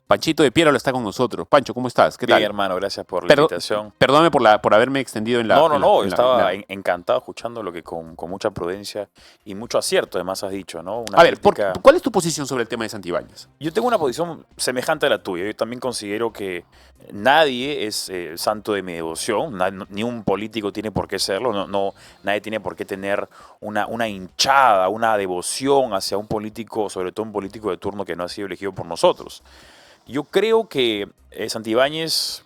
Panchito de Piérola está con nosotros. Pancho, ¿cómo estás? ¿Qué Bien, tal? hermano, gracias por la invitación. Perdóname por haberme extendido en la... No, no, en la- no, yo en la- en estaba la- encantado escuchando lo que con mucha prudencia y mucho acierto además has dicho, ¿no? Una A ver, crítica. ¿cuál es tu posición sobre el tema de Santibáñez? Yo tengo una posición semejante a la tuya. Yo también considero que nadie es santo de mi devoción, ni un político tiene por qué serlo, nadie tiene por qué tener una hinchada, una devoción hacia un político, sobre todo un político de turno que no ha sido elegido por nosotros. Yo creo que Santibáñez,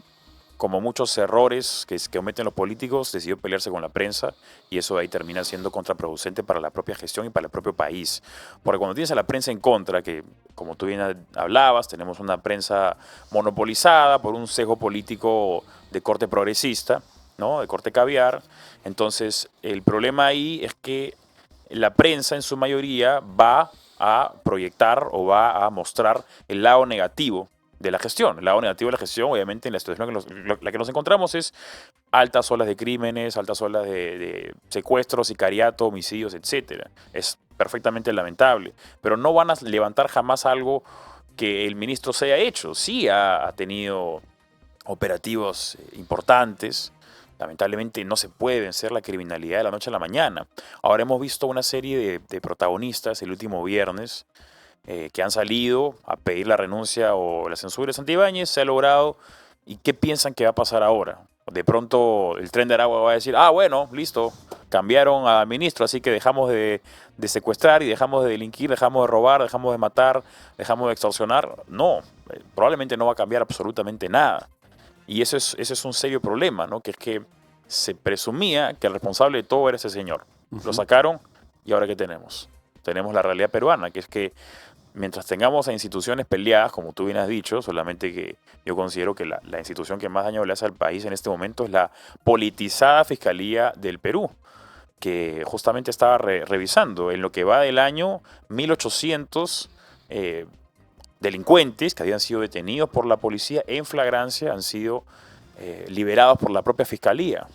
como muchos errores que cometen los políticos, decidió pelearse con la prensa y eso ahí termina siendo contraproducente para la propia gestión y para el propio país. Porque cuando tienes a la prensa en contra, que como tú bien hablabas, tenemos una prensa monopolizada por un sesgo político de corte progresista, ¿no? De corte caviar, entonces el problema ahí es que la prensa en su mayoría va a proyectar o va a mostrar el lado negativo de la gestión. El lado negativo de la gestión, obviamente, en la situación en la que nos encontramos es altas olas de crímenes, altas olas de secuestros, sicariato, homicidios, etcétera. Es perfectamente lamentable, pero no van a levantar jamás algo que el ministro se haya hecho. Sí ha tenido operativos importantes. Lamentablemente no se puede vencer la criminalidad de la noche a la mañana. Ahora hemos visto una serie de protagonistas el último viernes que han salido a pedir la renuncia o la censura de Santibáñez, se ha logrado. ¿Y qué piensan que va a pasar ahora? De pronto el Tren de Aragua va a decir, ah, bueno, listo, cambiaron al ministro, así que dejamos de secuestrar y dejamos de delinquir, dejamos de robar, dejamos de matar, dejamos de extorsionar. No, probablemente no va a cambiar absolutamente nada. Y eso es un serio problema, ¿no? Que es que se presumía que el responsable de todo era ese señor. Lo sacaron y ahora ¿qué tenemos? Tenemos la realidad peruana, que es que mientras tengamos a instituciones peleadas, como tú bien has dicho, solamente que yo considero que la institución que más daño le hace al país en este momento es la politizada Fiscalía del Perú, que justamente estaba revisando en lo que va del año 1800 delincuentes que habían sido detenidos por la policía en flagrancia han sido liberados por la propia Fiscalía.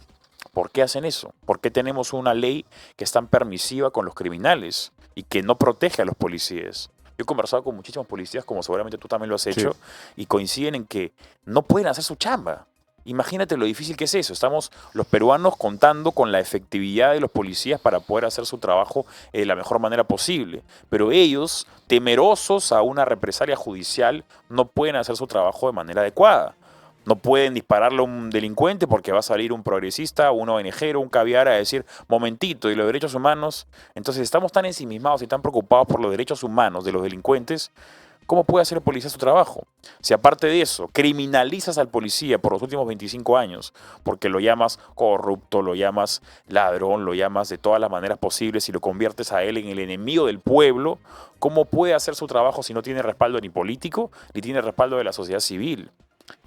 ¿Por qué hacen eso? ¿Por qué tenemos una ley que es tan permisiva con los criminales y que no protege a los policías? Yo he conversado con muchísimos policías, como seguramente tú también lo has Sí. hecho, y coinciden en que no pueden hacer su chamba. Imagínate lo difícil que es eso. Estamos los peruanos contando con la efectividad de los policías para poder hacer su trabajo de la mejor manera posible. Pero ellos, temerosos a una represalia judicial, no pueden hacer su trabajo de manera adecuada. No pueden dispararle a un delincuente porque va a salir un progresista, un ONGero, un caviar a decir, momentito, ¿y los derechos humanos? Entonces estamos tan ensimismados y tan preocupados por los derechos humanos de los delincuentes. ¿Cómo puede hacer el policía su trabajo? Si aparte de eso, criminalizas al policía por los últimos 25 años, porque lo llamas corrupto, lo llamas ladrón, lo llamas de todas las maneras posibles y lo conviertes a él en el enemigo del pueblo, ¿cómo puede hacer su trabajo si no tiene respaldo ni político, ni tiene respaldo de la sociedad civil?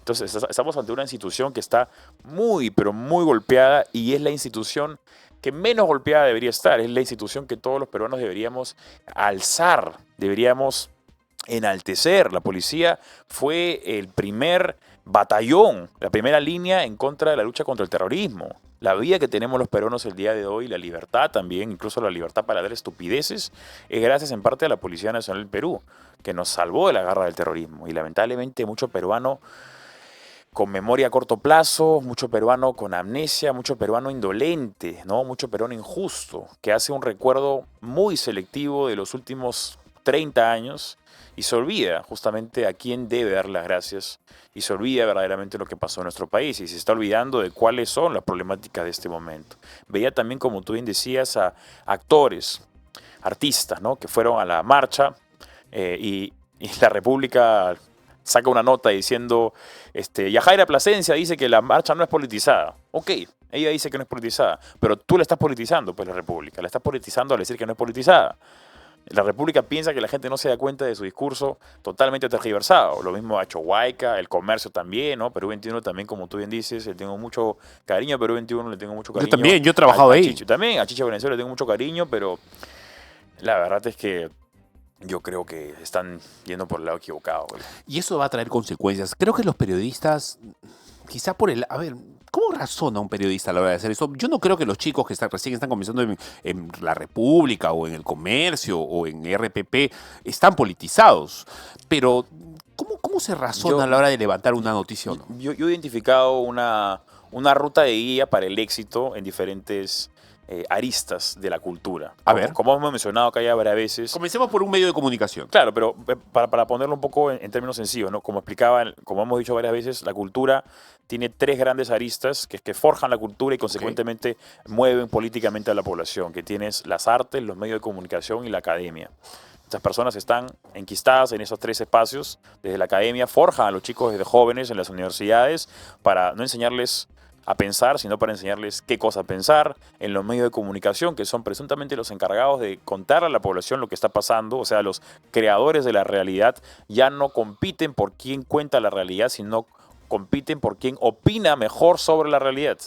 Entonces estamos ante una institución que está muy, pero muy golpeada y es la institución que menos golpeada debería estar. Es la institución que todos los peruanos deberíamos alzar, deberíamos enaltecer. La policía fue el primer batallón, la primera línea en contra de la lucha contra el terrorismo. La vida que tenemos los peruanos el día de hoy, la libertad también, incluso la libertad para dar estupideces, es gracias en parte a la Policía Nacional del Perú, que nos salvó de la garra del terrorismo. Y lamentablemente mucho peruano con memoria a corto plazo, mucho peruano con amnesia, mucho peruano indolente, ¿no? Mucho peruano injusto, que hace un recuerdo muy selectivo de los últimos 30 años y se olvida justamente a quién debe dar las gracias y se olvida verdaderamente lo que pasó en nuestro país y se está olvidando de cuáles son las problemáticas de este momento. Veía también, como tú bien decías, a actores, artistas, ¿no? Que fueron a la marcha y la República saca una nota diciendo, Yajaira Plasencia dice que la marcha no es politizada. Ok, ella dice que no es politizada, pero tú la estás politizando, pues la República, la estás politizando al decir que no es politizada. La República piensa que la gente no se da cuenta de su discurso totalmente tergiversado. Lo mismo ha hecho Huayca, el comercio también, ¿no? Perú 21 también, como tú bien dices, le tengo mucho cariño a Perú 21, le tengo mucho Yo cariño. también, yo he trabajado ahí. Chicho también, a Chicho Venezuela le tengo mucho cariño, pero la verdad es que yo creo que están yendo por el lado equivocado, güey. Y eso va a traer consecuencias. Creo que los periodistas, quizá por el... A ver, ¿cómo razona un periodista a la hora de hacer eso? Yo no creo que los chicos que recién están comenzando en La República o en El Comercio o en RPP están politizados. Pero, ¿cómo ¿Cómo se razona Yo- a la hora de levantar una noticia o no? Yo he identificado una ruta de guía para el éxito en diferentes aristas de la cultura. A ver. Como hemos mencionado acá ya varias veces. Comencemos por un medio de comunicación. Claro, pero para ponerlo un poco en términos sencillos, ¿no? Como explicaba, como hemos dicho varias veces, la cultura tiene tres grandes aristas que forjan la cultura y consecuentemente mueven políticamente a la población, que tienes las artes, los medios de comunicación y la academia. Estas personas están enquistadas en esos tres espacios. Desde la academia forjan a los chicos desde jóvenes en las universidades para no enseñarles a pensar, sino para enseñarles qué cosa pensar, en los medios de comunicación, que son presuntamente los encargados de contar a la población lo que está pasando, o sea, los creadores de la realidad, ya no compiten por quién cuenta la realidad, sino compiten por quién opina mejor sobre la realidad.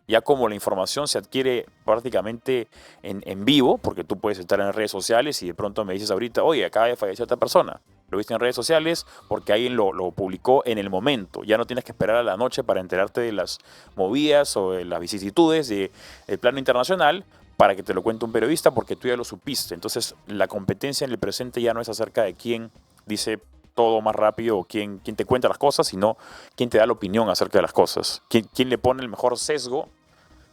Ya como la información se adquiere prácticamente en vivo, porque tú puedes estar en redes sociales y de pronto me dices ahorita, oye, acaba de fallecer esta persona. Lo viste en redes sociales porque alguien lo publicó en el momento. Ya no tienes que esperar a la noche para enterarte de las movidas o de las vicisitudes del plano internacional para que te lo cuente un periodista porque tú ya lo supiste. Entonces la competencia en el presente ya no es acerca de quién dice todo más rápido o quién te cuenta las cosas, sino quién te da la opinión acerca de las cosas. Quién le pone el mejor sesgo,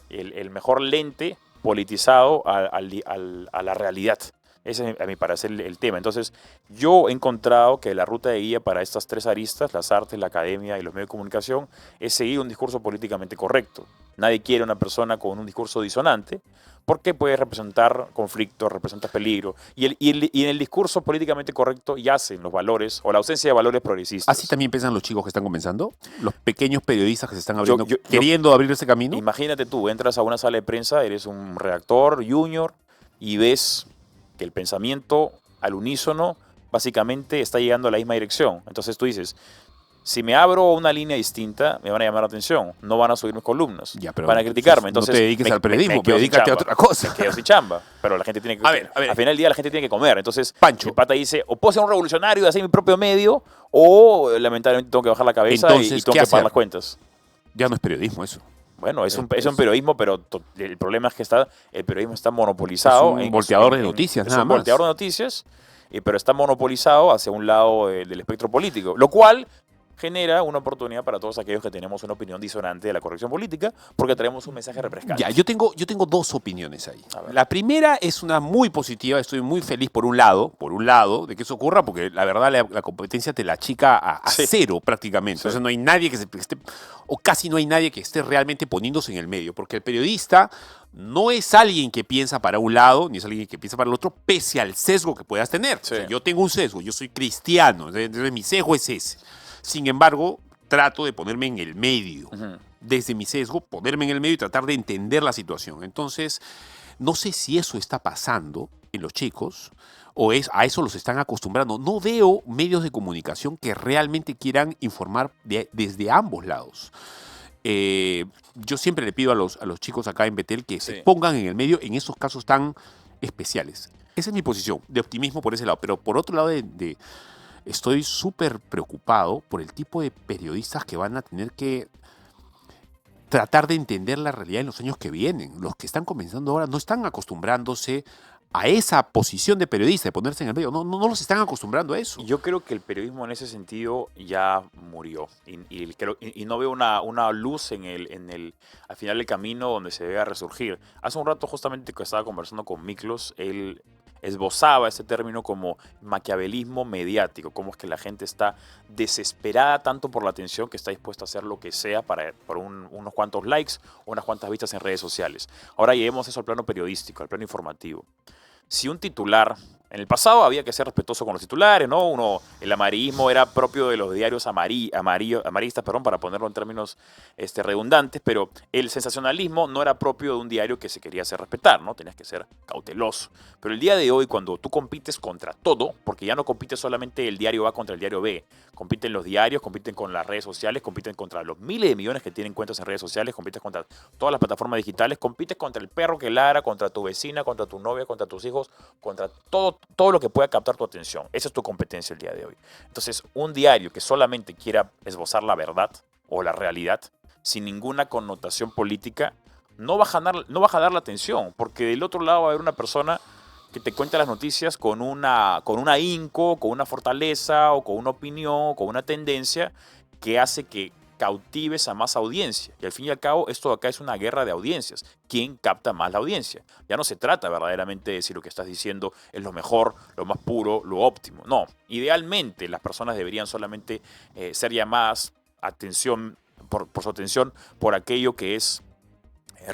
el mejor lente politizado a la realidad. Ese es, a mi parecer, el tema. Entonces, yo he encontrado que la ruta de guía para estas tres aristas, las artes, la academia y los medios de comunicación, es seguir un discurso políticamente correcto. Nadie quiere una persona con un discurso disonante, porque puede representar conflicto, representa peligro. Y en el discurso políticamente correcto yacen los valores o la ausencia de valores progresistas. ¿Así también piensan los chicos que están comenzando? ¿Los pequeños periodistas que se están Yo- abriendo, yo- queriendo abrir ese camino? Imagínate tú, entras a una sala de prensa, eres un redactor junior y ves que el pensamiento al unísono básicamente está llegando a la misma dirección. Entonces tú dices, si me abro una línea distinta, me van a llamar la atención, no van a subir mis columnas, Ya, pero van a criticarme. entonces Entonces, no te dediques al periodismo, quedo sin dedícate a chamba. otra cosa. Me quedo sin chamba, pero la gente tiene que... A ver. Al final del día la gente tiene que comer. Entonces, Pancho. el pata dice, o puedo ser un revolucionario y hacer mi propio medio, o lamentablemente tengo que bajar la cabeza Entonces, y tengo ¿qué que pagar hacer? las cuentas. Ya no es periodismo eso. Bueno, es un periodismo, pero el problema es que el periodismo está monopolizado. Es un volteador de noticias, es nada un más. volteador de noticias, pero está monopolizado hacia un lado del espectro político, lo cual genera una oportunidad para todos aquellos que tenemos una opinión disonante de la corrección política, porque traemos un mensaje refrescante. Ya, yo tengo dos opiniones ahí. A ver. La primera es una muy positiva, estoy muy feliz por un lado, de que eso ocurra, porque la verdad la competencia te la achica a Sí. cero prácticamente. Sí. O sea, no hay nadie que esté, o casi no hay nadie que esté realmente poniéndose en el medio, porque el periodista no es alguien que piensa para un lado, ni es alguien que piensa para el otro, pese al sesgo que puedas tener. Sí. O sea, yo tengo un sesgo, yo soy cristiano, entonces mi sesgo es ese. Sin embargo, trato de ponerme en el medio. Ujú. Desde mi sesgo, ponerme en el medio y tratar de entender la situación. Entonces, no sé si eso está pasando en los chicos o a eso los están acostumbrando. No veo medios de comunicación que realmente quieran informar desde ambos lados. Yo siempre le pido a los chicos acá en Betel que se Sí. pongan en el medio en esos casos tan especiales. Esa es mi posición, de optimismo por ese lado. Pero por otro lado, estoy súper preocupado por el tipo de periodistas que van a tener que tratar de entender la realidad en los años que vienen. Los que están comenzando ahora no están acostumbrándose a esa posición de periodista, de ponerse en el medio. No los están acostumbrando a eso. Yo creo que el periodismo en ese sentido ya murió y no veo una luz al final del camino donde se debe resurgir. Hace un rato justamente que estaba conversando con Miklos, él esbozaba ese término como maquiavelismo mediático, como es que la gente está desesperada tanto por la atención que está dispuesta a hacer lo que sea por unos cuantos likes o unas cuantas vistas en redes sociales. Ahora llevemos eso al plano periodístico, al plano informativo. Si un titular, en el pasado había que ser respetuoso con los titulares, ¿no? El amarillismo era propio de los diarios amarillistas, para ponerlo en términos redundantes, pero el sensacionalismo no era propio de un diario que se quería hacer respetar, ¿no? Tenías que ser cauteloso. Pero el día de hoy, cuando tú compites contra todo, porque ya no compite solamente el diario A contra el diario B, compiten los diarios, compiten con las redes sociales, compiten contra los miles de millones que tienen cuentas en redes sociales, compites contra todas las plataformas digitales, compites contra el perro que ladra, contra tu vecina, contra tu novia, contra tus hijos, contra todo lo que pueda captar tu atención. Esa es tu competencia el día de hoy. Entonces, un diario que solamente quiera esbozar la verdad o la realidad, sin ninguna connotación política, no va a jalar la atención, porque del otro lado va a haber una persona que te cuenta las noticias con una ahínco, con una fortaleza o con una opinión, con una tendencia que hace que cautives a más audiencia. Y al fin y al cabo, esto de acá es una guerra de audiencias. ¿Quién capta más la audiencia? Ya no se trata verdaderamente de si lo que estás diciendo es lo mejor, lo más puro, lo óptimo. No, idealmente las personas deberían solamente ser llamadas atención, por su atención por aquello que es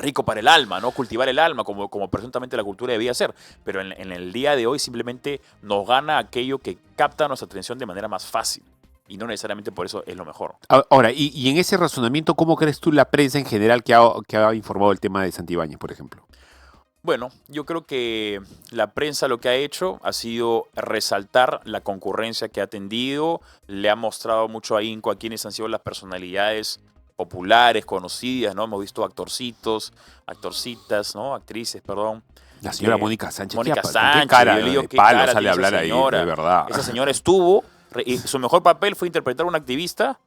rico para el alma, ¿no? Cultivar el alma como presuntamente la cultura debía ser. Pero en el día de hoy simplemente nos gana aquello que capta nuestra atención de manera más fácil. Y no necesariamente por eso es lo mejor. Ahora, y en ese razonamiento, ¿cómo crees tú la prensa en general que ha informado el tema de Santibáñez, por ejemplo? Bueno, yo creo que la prensa lo que ha hecho ha sido resaltar la concurrencia que ha atendido, le ha mostrado mucho ahínco a quienes han sido las personalidades populares, conocidas, ¿no? Hemos visto actorcitas, ¿no? Actrices, perdón. La señora que- Mónica Sánchez. Mónica ¿Con Sánchez, qué cara yo le digo, de ¿qué palo cara sale a tiene esa hablar ahí, señora? de verdad? Esa señora estuvo, y su mejor papel fue interpretar a una activista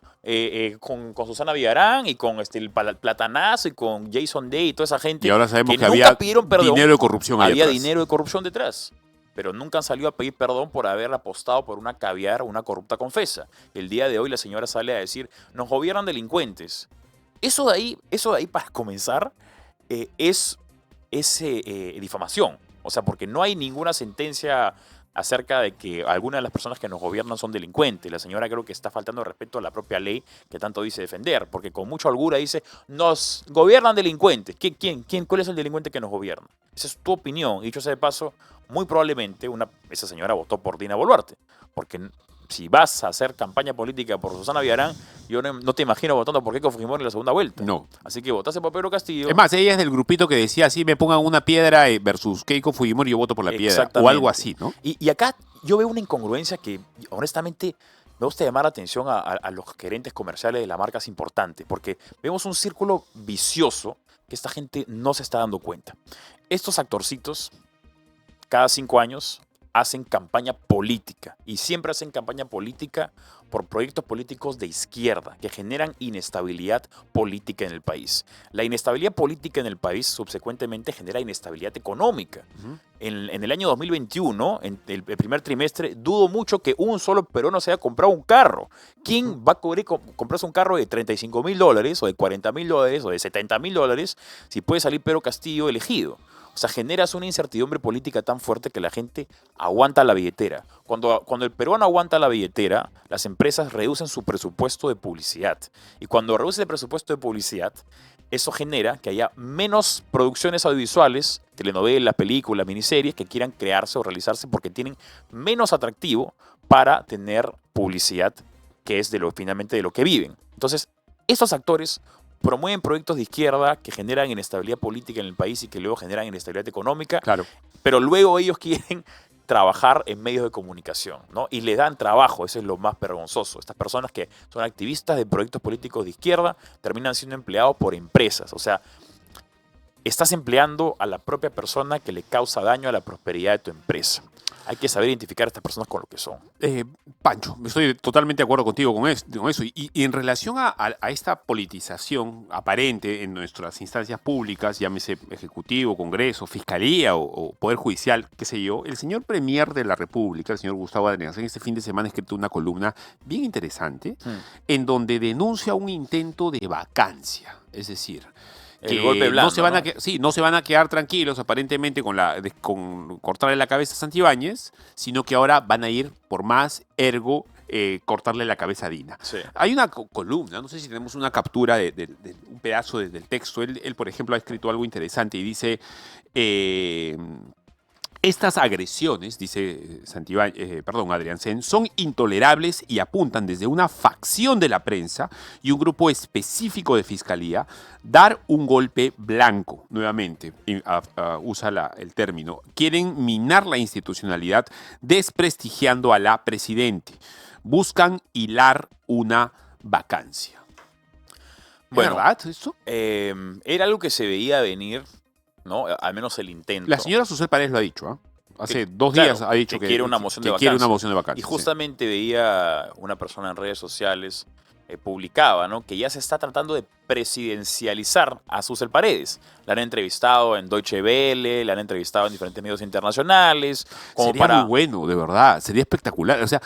con Susana Villarán y con el Platanazo y con Jason Day y toda esa gente Y ahora sabemos que nunca había pidieron perdón. dinero de corrupción ahí Había atrás. dinero de corrupción detrás. Pero nunca han salido a pedir perdón por haber apostado por una caviar o una corrupta confesa. El día de hoy la señora sale a decir, nos gobiernan delincuentes. Eso de ahí para comenzar, es difamación. O sea, porque no hay ninguna sentencia acerca de que algunas de las personas que nos gobiernan son delincuentes. La señora creo que está faltando de respeto a la propia ley que tanto dice defender, porque con mucha holgura dice, nos gobiernan delincuentes. ¿Cuál es el delincuente que nos gobierna? Esa es tu opinión. Y dicho sea de paso, muy probablemente esa señora votó por Dina Boluarte, porque si vas a hacer campaña política por Susana Villarán, yo no te imagino votando por Keiko Fujimori en la segunda vuelta. No. Así que votaste por Pedro Castillo. Es más, ella es del grupito que decía, si me pongan una piedra versus Keiko Fujimori, yo voto por la piedra. O Exactamente. algo así, ¿no? Y acá yo veo una incongruencia que, honestamente, me gusta llamar la atención a los gerentes comerciales de las marcas importantes, porque vemos un círculo vicioso que esta gente no se está dando cuenta. Estos actorcitos, cada 5 años, hacen campaña política y siempre hacen campaña política por proyectos políticos de izquierda que generan inestabilidad política en el país. La inestabilidad política en el país subsecuentemente genera inestabilidad económica. En el año 2021, en el primer trimestre, dudo mucho que un solo peruano se haya comprado un carro. ¿Quién va a comprarse un carro de $35,000 o de $40,000 o de $70,000 si puede salir Pedro Castillo elegido? O sea, generas una incertidumbre política tan fuerte que la gente aguanta la billetera. Cuando el peruano aguanta la billetera, las empresas reducen su presupuesto de publicidad. Y cuando reduce el presupuesto de publicidad, eso genera que haya menos producciones audiovisuales, telenovelas, películas, miniseries que quieran crearse o realizarse porque tienen menos atractivo para tener publicidad, que es finalmente de lo que viven. Entonces, estos actores promueven proyectos de izquierda que generan inestabilidad política en el país y que luego generan inestabilidad económica, Claro. pero luego ellos quieren trabajar en medios de comunicación, ¿no? Y les dan trabajo, eso es lo más vergonzoso. Estas personas que son activistas de proyectos políticos de izquierda terminan siendo empleados por empresas. O sea, estás empleando a la propia persona que le causa daño a la prosperidad de tu empresa. Hay que saber identificar a estas personas con lo que son. Pancho, estoy totalmente de acuerdo contigo con eso. Y en relación a esta politización aparente en nuestras instancias públicas, llámese Ejecutivo, Congreso, Fiscalía o Poder Judicial, qué sé yo, el señor Premier de la República, el señor Gustavo Arenas, en este fin de semana ha escrito una columna bien interesante en donde denuncia un intento de vacancia. Es decir, El golpe blando, no se van ¿no? no se van a quedar tranquilos aparentemente con cortarle la cabeza a Santibáñez, sino que ahora van a ir por más, ergo cortarle la cabeza a Dina. Sí. Hay una columna, no sé si tenemos una captura de un pedazo del texto. Él, por ejemplo, ha escrito algo interesante y dice, estas agresiones, dice Adrián Sen, son intolerables y apuntan desde una facción de la prensa y un grupo específico de fiscalía dar un golpe blanco, nuevamente, usa el término. Quieren minar la institucionalidad desprestigiando a la presidente. Buscan hilar una vacancia. Bueno, ¿Es verdad esto? era algo que se veía venir, ¿no? Al menos el intento. La señora Susel Paredes lo ha dicho, ¿ah? Hace 2 Claro, días ha dicho que quiere una moción de quiere una vacancia. moción de vacancia. Y sí. justamente veía una persona en redes sociales publicaba, ¿no? Que ya se está tratando de presidencializar a Susel Paredes. La han entrevistado en Deutsche Welle, la han entrevistado en diferentes medios internacionales, como Sería muy para... bueno, de verdad. Sería espectacular. O sea,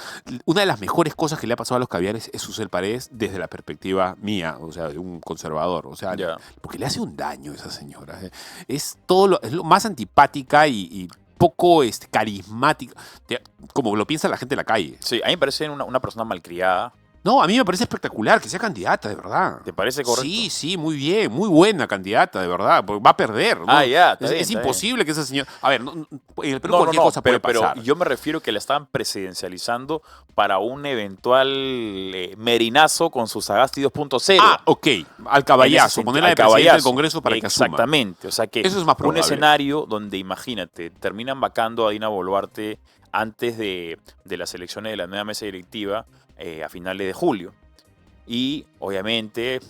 una de las mejores cosas que le ha pasado a los caviares es Susel Paredes desde la perspectiva mía, o sea, de un conservador. O sea, Ya. porque le hace un daño a esa señora. Es lo más antipática y poco carismática, como lo piensa la gente en la calle. Sí, a mí me parece una persona malcriada. No, a mí me parece espectacular que sea candidata, de verdad. ¿Te parece correcto? Sí, sí, muy bien, muy buena candidata, de verdad, porque va a perder. ¿No? Ah, ya, está Es, bien, es está bien. imposible que esa señora... A ver, en el Perú No, cualquier cosa puede pero pasar. yo me refiero que la estaban presidencializando para un eventual merinazo con su Sagasti 2.0. Ah, ok, al caballazo, ponerla de presidente del Congreso para que asuma. Exactamente, o sea que Eso es más un probable. escenario donde, imagínate, terminan vacando a Dina Boluarte antes de las elecciones de la nueva mesa directiva a finales de julio. Y obviamente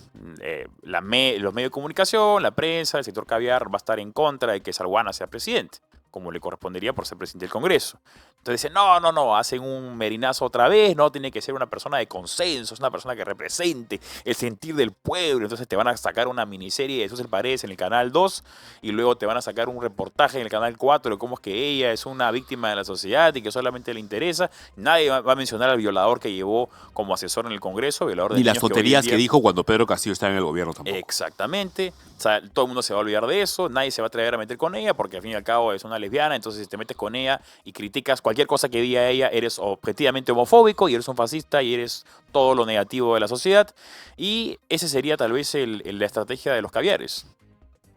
los medios de comunicación, la prensa, el sector caviar va a estar en contra de que Salguana sea presidente, como le correspondería por ser presidente del Congreso. Entonces dicen, no, hacen un merinazo otra vez, no, tiene que ser una persona de consenso, es una persona que represente el sentir del pueblo. Entonces te van a sacar una miniserie de Susel Paredes en el Canal 2 y luego te van a sacar un reportaje en el Canal 4 de cómo es que ella es una víctima de la sociedad y que solamente le interesa. Nadie va a mencionar al violador que llevó como asesor en el Congreso, violador de Ni las niños hoy en tonterías día- que dijo cuando Pedro Castillo estaba en el gobierno tampoco. Exactamente. O sea, todo el mundo se va a olvidar de eso, nadie se va a atrever a meter con ella porque al fin y al cabo es una lesbiana, entonces si te metes con ella y criticas cualquier cosa que diga ella, eres objetivamente homofóbico y eres un fascista y eres todo lo negativo de la sociedad. Y ese sería tal vez la estrategia de los caviares.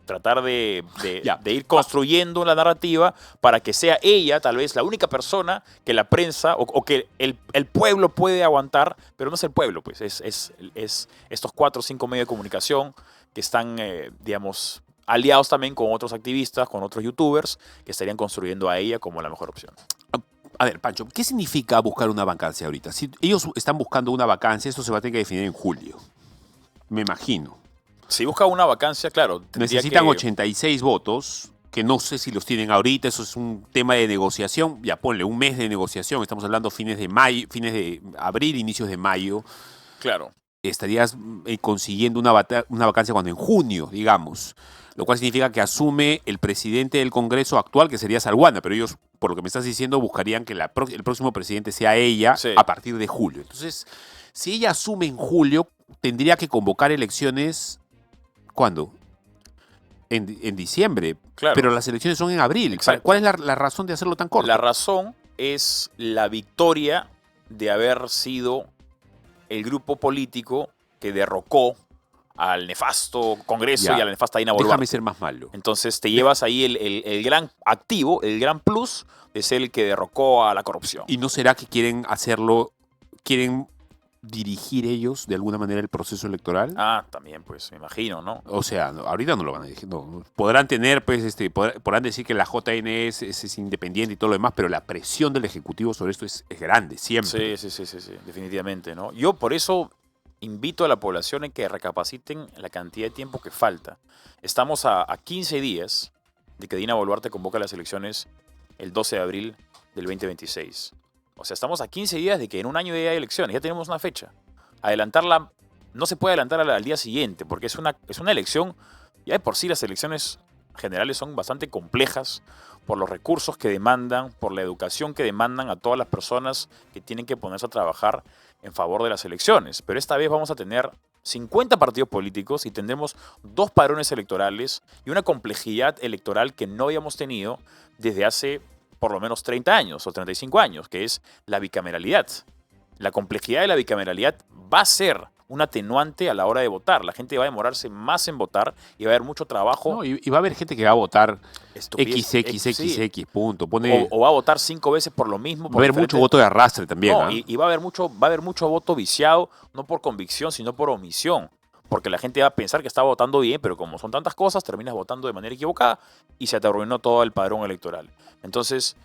Tratar de Ya. ir construyendo la narrativa para que sea ella tal vez la única persona que la prensa o que el pueblo puede aguantar, pero no es el pueblo, pues es estos 4 o 5 medios de comunicación que están, digamos, aliados también con otros activistas, con otros youtubers que estarían construyendo a ella como la mejor opción. A ver, Pancho, ¿qué significa buscar una vacancia ahorita? Si ellos están buscando una vacancia, esto se va a tener que definir en julio. Me imagino. Si busca una vacancia, claro, tendría Necesitan que... 86 votos, que no sé si los tienen ahorita, eso es un tema de negociación. Ya ponle un mes de negociación, estamos hablando fines de abril, inicios de mayo. Claro. Estarías consiguiendo una vacancia cuando en junio, digamos. Lo cual significa que asume el presidente del Congreso actual, que sería Salguana, pero ellos, por lo que me estás diciendo, buscarían que el próximo presidente sea ella Sí. a partir de julio. Entonces, si ella asume en julio, tendría que convocar elecciones, ¿cuándo? En diciembre. Claro. Pero las elecciones son en abril. Exacto. ¿Cuál es la razón de hacerlo tan corto? La razón es la victoria de haber sido el grupo político que derrocó al nefasto Congreso Ya. y a la nefasta Dina Boluarte. Déjame ser más malo. Entonces te llevas ahí el gran activo, el gran plus de ser el que derrocó a la corrupción. ¿Y no será que quieren dirigir ellos de alguna manera el proceso electoral? También, pues, me imagino, ¿no? O sea, ahorita no lo van a decir. No. Podrán tener, pues, podrán decir que la JN es independiente y todo lo demás, pero la presión del Ejecutivo sobre esto es grande, siempre. Sí, definitivamente, ¿no? Yo por eso invito a la población en que recapaciten la cantidad de tiempo que falta. Estamos a 15 días de que Dina Boluarte convoca las elecciones el 12 de abril del 2026. O sea, estamos a 15 días de que en un año ya hay elecciones, ya tenemos una fecha. Adelantarla, no se puede adelantar al día siguiente, porque es una elección, ya de por sí las elecciones generales son bastante complejas por los recursos que demandan, por la educación que demandan a todas las personas que tienen que ponerse a trabajar en favor de las elecciones. Pero esta vez vamos a tener 50 partidos políticos y tendremos 2 padrones electorales y una complejidad electoral que no habíamos tenido desde hace por lo menos 30 años o 35 años, que es la bicameralidad. La complejidad de la bicameralidad va a ser un atenuante a la hora de votar. La gente va a demorarse más en votar y va a haber mucho trabajo. No, y va a haber gente que va a votar Estupidez, XXXX, punto. o va a votar 5 veces por lo mismo. Va a haber mucho voto de arrastre también. No, ¿ah? y va a haber mucho voto viciado, no por convicción, sino por omisión. Porque la gente va a pensar que está votando bien, pero como son tantas cosas, terminas votando de manera equivocada y se te arruinó todo el padrón electoral. Entonces,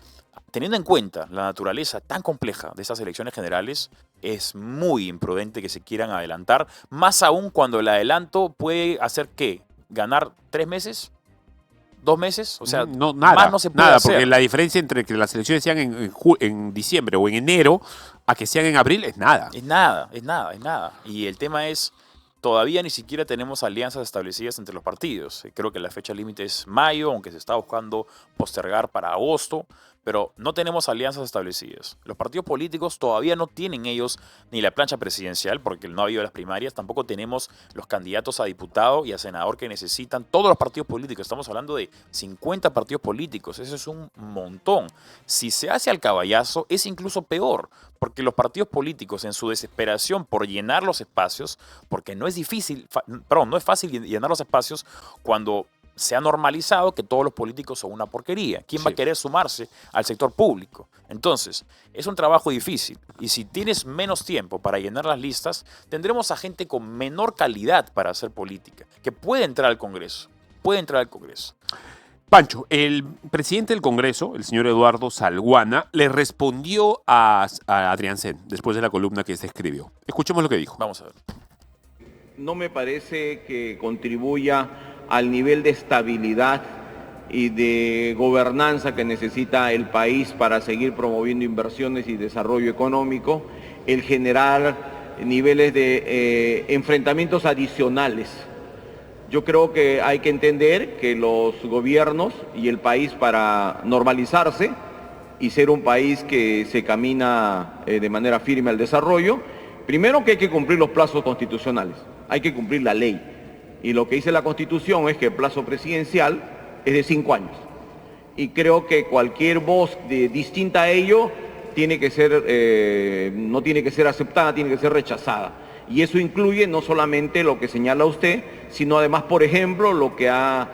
teniendo en cuenta la naturaleza tan compleja de estas elecciones generales, es muy imprudente que se quieran adelantar, más aún cuando el adelanto puede hacer que ganar 3 meses, 2 meses, o sea, No, nada, más no se puede nada, hacer. porque la diferencia entre que las elecciones sean en diciembre o en enero a que sean en abril es nada. Es nada, es nada, es nada. Y el tema es, todavía ni siquiera tenemos alianzas establecidas entre los partidos. Creo que la fecha límite es mayo, aunque se está buscando postergar para agosto, pero no tenemos alianzas establecidas. Los partidos políticos todavía no tienen ellos ni la plancha presidencial, porque no ha habido las primarias, tampoco tenemos los candidatos a diputado y a senador que necesitan todos los partidos políticos. Estamos hablando de 50 partidos políticos, eso es un montón. Si se hace al caballazo, es incluso peor, porque los partidos políticos en su desesperación por llenar los espacios, porque no es no es fácil llenar los espacios cuando se ha normalizado que todos los políticos son una porquería. ¿Quién va a querer sumarse al sector público? Entonces, es un trabajo difícil. Y si tienes menos tiempo para llenar las listas, tendremos a gente con menor calidad para hacer política, que puede entrar al Congreso. Puede entrar al Congreso. Pancho, el presidente del Congreso, el señor Eduardo Salguana, le respondió a Adrián Sen después de la columna que se escribió. Escuchemos lo que dijo. Vamos a ver. No me parece que contribuya al nivel de estabilidad y de gobernanza que necesita el país para seguir promoviendo inversiones y desarrollo económico, el generar niveles de enfrentamientos adicionales. Yo creo que hay que entender que los gobiernos y el país, para normalizarse y ser un país que se camina de manera firme al desarrollo, primero que hay que cumplir los plazos constitucionales, hay que cumplir la ley. Y lo que dice la Constitución es que el plazo presidencial es de 5 años. Y creo que cualquier voz distinta a ello tiene que ser, no tiene que ser aceptada, tiene que ser rechazada. Y eso incluye no solamente lo que señala usted, sino además, por ejemplo, lo que ha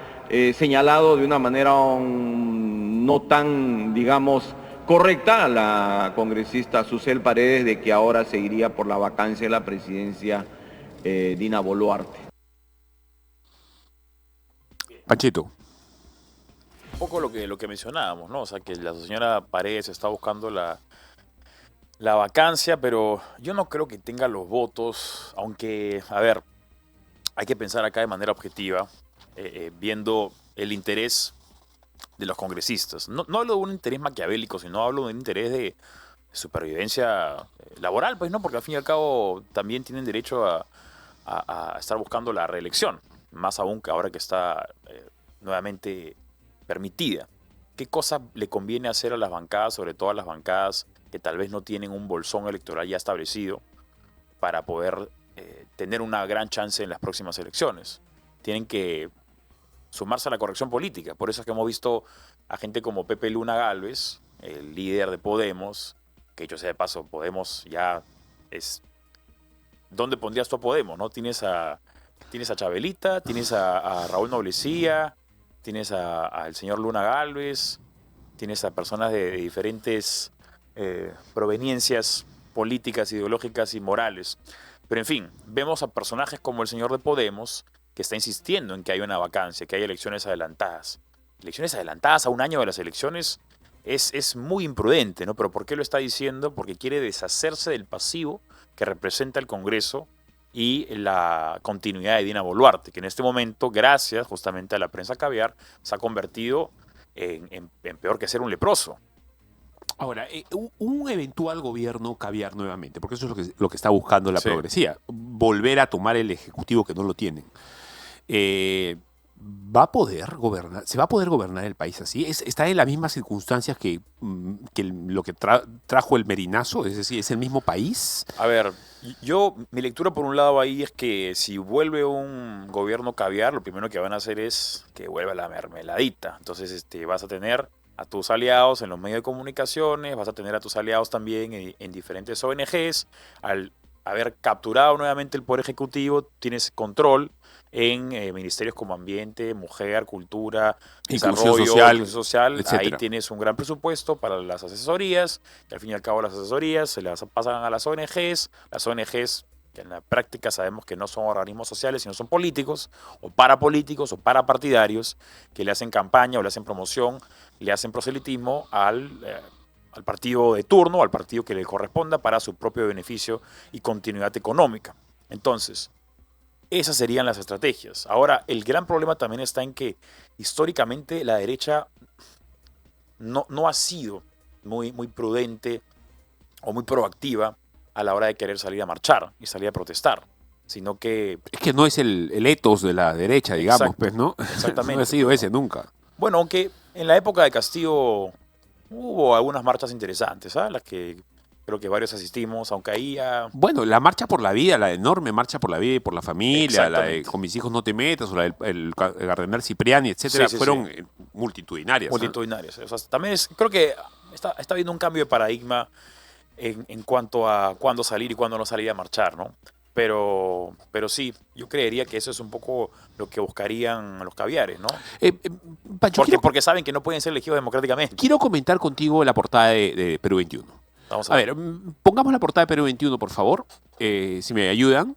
señalado de una manera no tan, digamos, correcta la congresista Susel Paredes, de que ahora se iría por la vacancia de la presidencia Dina Boluarte. Panchito. Un poco lo que mencionábamos, ¿no? O sea, que la señora Paredes está buscando la vacancia, pero yo no creo que tenga los votos, aunque, a ver, hay que pensar acá de manera objetiva, viendo el interés de los congresistas. No hablo de un interés maquiavélico, sino hablo de un interés de supervivencia laboral, pues, ¿no? Porque al fin y al cabo también tienen derecho a estar buscando la reelección, más aún que ahora que está nuevamente permitida. ¿Qué cosa le conviene hacer a las bancadas, sobre todo a las bancadas que tal vez no tienen un bolsón electoral ya establecido para poder tener una gran chance en las próximas elecciones? Tienen que sumarse a la corrección política. Por eso es que hemos visto a gente como Pepe Luna Gálvez, el líder de Podemos, que dicho sea de paso, Podemos ya es... ¿Dónde pondrías tú a Podemos, no? Tienes a Chabelita, tienes a Raúl Noblecía, tienes al señor Luna Gálvez, tienes a personas de diferentes proveniencias políticas, ideológicas y morales. Pero en fin, vemos a personajes como el señor de Podemos, que está insistiendo en que hay una vacancia, que hay elecciones adelantadas. Elecciones adelantadas a un año de las elecciones es muy imprudente, ¿no? Pero ¿por qué lo está diciendo? Porque quiere deshacerse del pasivo que representa el Congreso y la continuidad de Dina Boluarte, que en este momento, gracias justamente a la prensa caviar, se ha convertido en peor que ser un leproso. Ahora, un eventual gobierno caviar nuevamente, porque eso es lo que está buscando la progresía, volver a tomar el ejecutivo que no lo tienen. ¿Va a poder gobernar? ¿Se va a poder gobernar el país así? ¿Está en las mismas circunstancias que lo que trajo el Merinazo? Es decir, ¿es el mismo país? A ver, mi lectura por un lado ahí es que si vuelve un gobierno caviar, lo primero que van a hacer es que vuelva la mermeladita. Entonces vas a tener a tus aliados en los medios de comunicaciones, vas a tener a tus aliados también en diferentes ONGs. Al haber capturado nuevamente el Poder Ejecutivo, tienes control en ministerios como Ambiente, Mujer, Cultura, Desarrollo, Inclusión Social, ahí tienes un gran presupuesto para las asesorías, y al fin y al cabo las asesorías se las pasan a las ONGs que en la práctica sabemos que no son organismos sociales, sino son políticos, o parapartidarios, que le hacen campaña o le hacen promoción, le hacen proselitismo al partido de turno, al partido que le corresponda para su propio beneficio y continuidad económica. Entonces, Esas serían las estrategias. Ahora, el gran problema también está en que históricamente la derecha no ha sido muy prudente o muy proactiva a la hora de querer salir a marchar y salir a protestar, sino que, Es que no es el ethos de la derecha, digamos, Exacto, pues, ¿no? exactamente, No ha sido pues, ese ¿no? nunca. Bueno, aunque en la época de Castillo hubo algunas marchas interesantes, ¿sabes? Las que creo que varios asistimos, aunque ahí ya... Bueno, la marcha por la vida, la enorme marcha por la vida y por la familia, la de Exactamente. con mis hijos no te metas, o la del el cardenal Cipriani, etcétera, Sí, sí, fueron sí. multitudinarias. ¿Ah? Multitudinarias. O sea, también creo que está habiendo un cambio de paradigma en cuanto a cuándo salir y cuándo no salir a marchar, ¿no? Pero sí, yo creería que eso es un poco lo que buscarían los caviares, ¿no? Eh, eh, Pancho, Porque saben que no pueden ser elegidos democráticamente. quiero comentar contigo la portada de Perú 21. Vamos A ver, pongamos la portada de Perú 21, por favor, si me ayudan.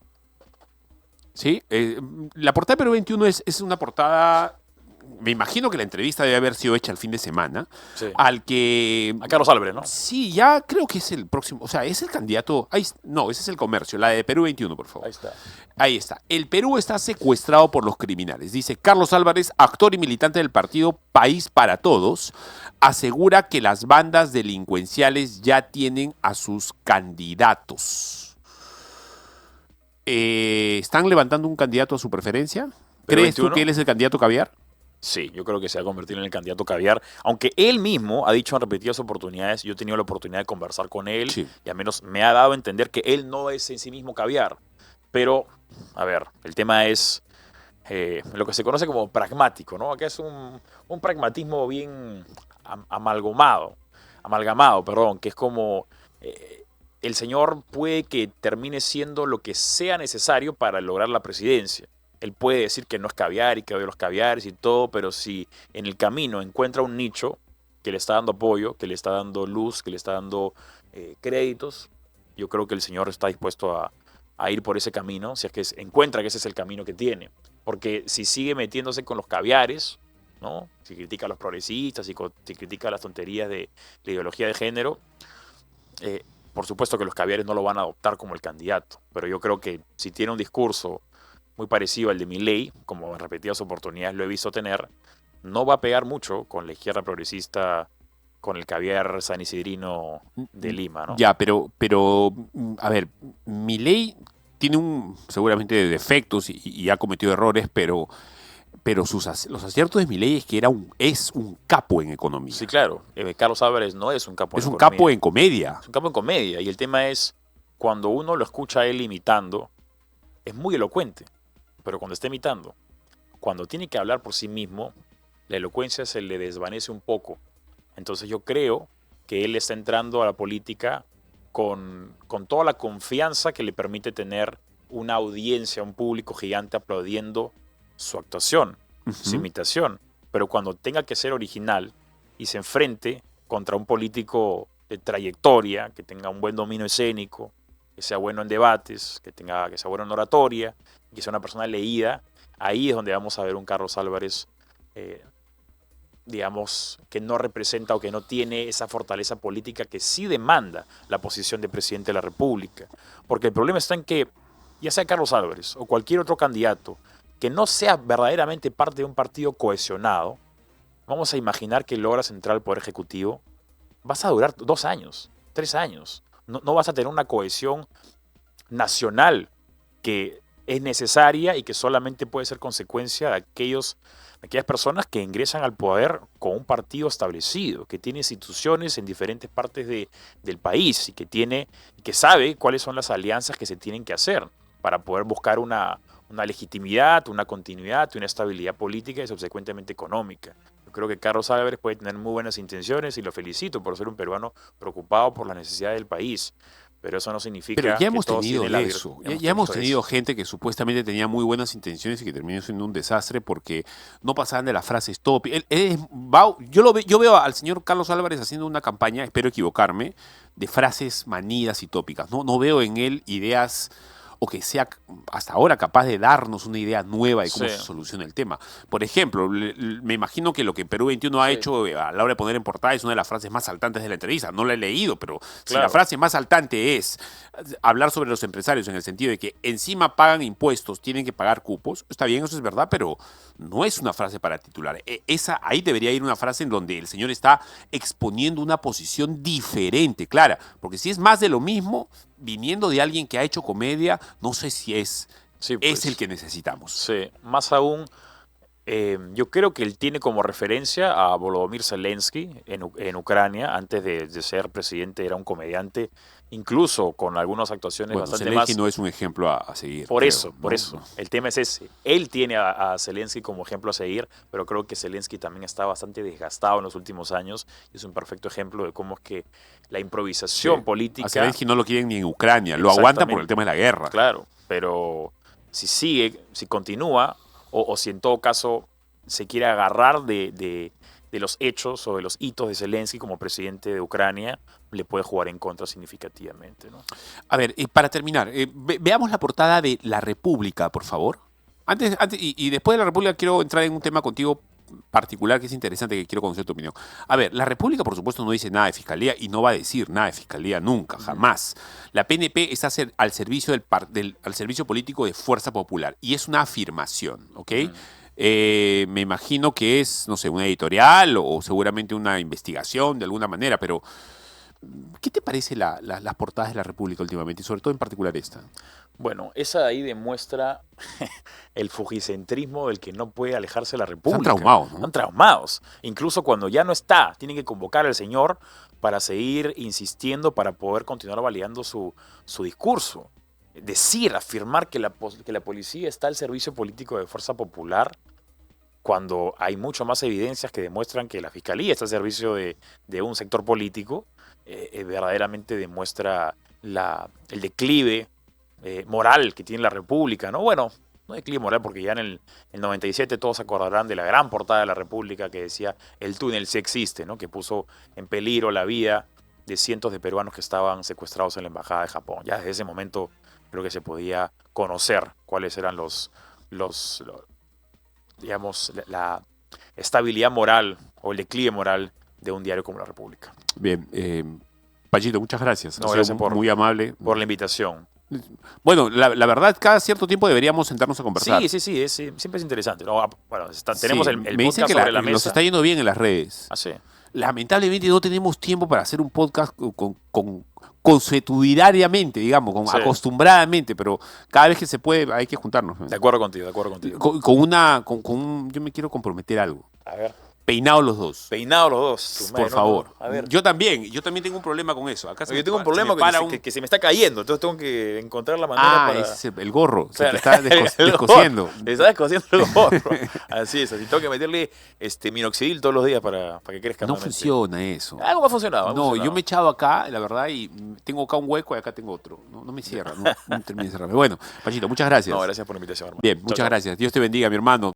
¿Sí? La portada de Perú 21 es una portada, me imagino que la entrevista debe haber sido hecha el fin de semana, Sí. al que... A Carlos Álvarez, ¿no? Sí, ya creo que es el próximo, o sea, es el candidato... no, ese es el comercio, la de Perú 21, por favor. Ahí está. Ahí está. El Perú está secuestrado por los criminales. Dice Carlos Álvarez, actor y militante del partido País para Todos, asegura que las bandas delincuenciales ya tienen a sus candidatos. ¿Están levantando un candidato a su preferencia? ¿Perú ¿Crees tú 21? que él es el candidato caviar? Sí, yo creo que se va a convertir en el candidato caviar, aunque él mismo ha dicho en repetidas oportunidades, yo he tenido la oportunidad de conversar con él Sí. y al menos me ha dado a entender que él no es en sí mismo caviar. Pero, a ver, el tema es lo que se conoce como pragmático, ¿no? Acá es un pragmatismo bien amalgamado, perdón, que es como el señor puede que termine siendo lo que sea necesario para lograr la presidencia. Él puede decir que no es caviar y que odia los caviares y todo, pero si en el camino encuentra un nicho que le está dando apoyo, que le está dando luz, que le está dando créditos, yo creo que el señor está dispuesto a ir por ese camino, si es que encuentra que ese es el camino que tiene. Porque si sigue metiéndose con los caviares, ¿no? Si critica a los progresistas, si critica las tonterías de la ideología de género, por supuesto que los caviares no lo van a adoptar como el candidato. Pero yo creo que si tiene un discurso muy parecido al de Milei, como en repetidas oportunidades lo he visto tener, no va a pegar mucho con la izquierda progresista, con el caviar sanisidrino de Lima, ¿no? Ya, pero a ver, Milei tiene seguramente defectos y ha cometido errores, pero los aciertos de Milei es que es un capo en economía. Sí, claro. Carlos Álvarez no es un capo Es en un economía. capo en comedia. Es un capo en comedia. Y el tema es, cuando uno lo escucha a él imitando, es muy elocuente. Pero cuando está imitando, cuando tiene que hablar por sí mismo, la elocuencia se le desvanece un poco. Entonces yo creo que él está entrando a la política con toda la confianza que le permite tener una audiencia, un público gigante aplaudiendo su actuación, su imitación. Pero cuando tenga que ser original y se enfrente contra un político de trayectoria, que tenga un buen dominio escénico, que sea bueno en debates, que sea bueno en oratoria, que sea una persona leída, ahí es donde vamos a ver un Carlos Álvarez, digamos, que no representa o que no tiene esa fortaleza política que sí demanda la posición de presidente de la República. Porque el problema está en que, ya sea Carlos Álvarez o cualquier otro candidato, que no sea verdaderamente parte de un partido cohesionado, vamos a imaginar que logras entrar al Poder Ejecutivo, vas a durar 2 años, 3 años. No vas a tener una cohesión nacional que es necesaria y que solamente puede ser consecuencia de aquellas personas que ingresan al poder con un partido establecido, que tiene instituciones en diferentes partes del país y que sabe cuáles son las alianzas que se tienen que hacer para poder buscar una legitimidad, una continuidad y una estabilidad política y subsecuentemente económica. Yo creo que Carlos Álvarez puede tener muy buenas intenciones y lo felicito por ser un peruano preocupado por las necesidades del país. Pero eso no significa Pero ya hemos que todos tenido tienen eso. Ya hemos tenido gente que supuestamente tenía muy buenas intenciones y que terminó siendo un desastre porque no pasaban de las frases top. Yo veo al señor Carlos Álvarez haciendo una campaña, espero equivocarme, de frases manidas y tópicas. No veo en él ideas o que sea hasta ahora capaz de darnos una idea nueva de cómo Sí. se soluciona el tema. Por ejemplo, me imagino que lo que Perú 21 ha Sí. hecho a la hora de poner en portada es una de las frases más saltantes de la entrevista. No la he leído, pero si la Claro. frase más saltante es hablar sobre los empresarios en el sentido de que encima pagan impuestos, tienen que pagar cupos, está bien, eso es verdad, pero no es una frase para titular. Ahí debería ir una frase en donde el señor está exponiendo una posición diferente, clara, porque si es más de lo mismo, viniendo de alguien que ha hecho comedia, no sé si es Sí, pues. el que necesitamos. Sí, más aún, yo creo que él tiene como referencia a Volodymyr Zelensky en Ucrania. Antes de ser presidente era un comediante, incluso con algunas actuaciones Bueno, bastante Zelensky más... no es un ejemplo a seguir. Por creo, eso, por ¿no? eso. El tema es ese. Él tiene a Zelensky como ejemplo a seguir, pero creo que Zelensky también está bastante desgastado en los últimos años y es un perfecto ejemplo de cómo es que la improvisación Sí. política... A Zelensky no lo quieren ni en Ucrania, lo aguantan por el tema de la guerra. Claro, pero si sigue, si continúa, o si en todo caso se quiere agarrar de los hechos o de los hitos de Zelensky como presidente de Ucrania, le puede jugar en contra significativamente, ¿no? A ver, para terminar, veamos la portada de La República, por favor. Antes y después de La República quiero entrar en un tema contigo particular que es interesante, que quiero conocer tu opinión. A ver, La República, por supuesto, no dice nada de fiscalía y no va a decir nada de fiscalía nunca, jamás. La PNP está al servicio al servicio político de Fuerza Popular y es una afirmación, ¿ok? Me imagino que es, no sé, una editorial o seguramente una investigación de alguna manera, pero ¿qué te parece las portadas de La República últimamente y sobre todo en particular esta? Bueno, esa de ahí demuestra el fujicentrismo del que no puede alejarse la República. Están traumados, ¿no? Están traumados. Incluso cuando ya no está, tienen que convocar al señor para seguir insistiendo, para poder continuar validando su discurso. Decir, afirmar que la policía está al servicio político de Fuerza Popular, cuando hay mucho más evidencias que demuestran que la fiscalía está al servicio de un sector político, verdaderamente demuestra el declive moral que tiene la República, ¿no? Bueno, no declive moral porque ya en el 97 todos se acordarán de la gran portada de la República que decía el túnel sí existe, ¿no? Que puso en peligro la vida de cientos de peruanos que estaban secuestrados en la Embajada de Japón. Ya desde ese momento creo que se podía conocer cuáles eran digamos, la estabilidad moral o el declive moral de un diario como La República. Bien, Pachito, muchas gracias. No, Ha sido gracias muy amable. por la invitación. Bueno, la verdad, cada cierto tiempo deberíamos sentarnos a conversar. Sí, siempre es interesante. No, bueno, tenemos Sí, el me dicen podcast que sobre la nos mesa. está yendo bien en las redes. Ah, sí. Lamentablemente no tenemos tiempo para hacer un podcast consuetudinariamente, digamos, Sí. acostumbradamente, pero cada vez que se puede hay que juntarnos. De acuerdo contigo. Yo me quiero comprometer a algo. A ver. Peinados los dos. Peinados los dos. Tu madre, Por favor. A ver. Yo también tengo un problema con eso. Acá Yo tengo un problema que se me está cayendo, entonces tengo que encontrar la manera para... ese es el gorro, se Claro. te está El descosiendo. gorro. Te está descosiendo el gorro. Así es, así tengo que meterle minoxidil todos los días para que crezca No nuevamente. funciona eso. Algo me ha funcionado. ha No, funcionado. yo me he echado acá, la verdad, y tengo acá un hueco y acá tengo otro. No me cierra, no termina de cerrarme. Bueno, Pachito, muchas gracias. No, gracias por la invitación, hermano. Bien, Chao, muchas chao. gracias. Dios te bendiga, mi hermano.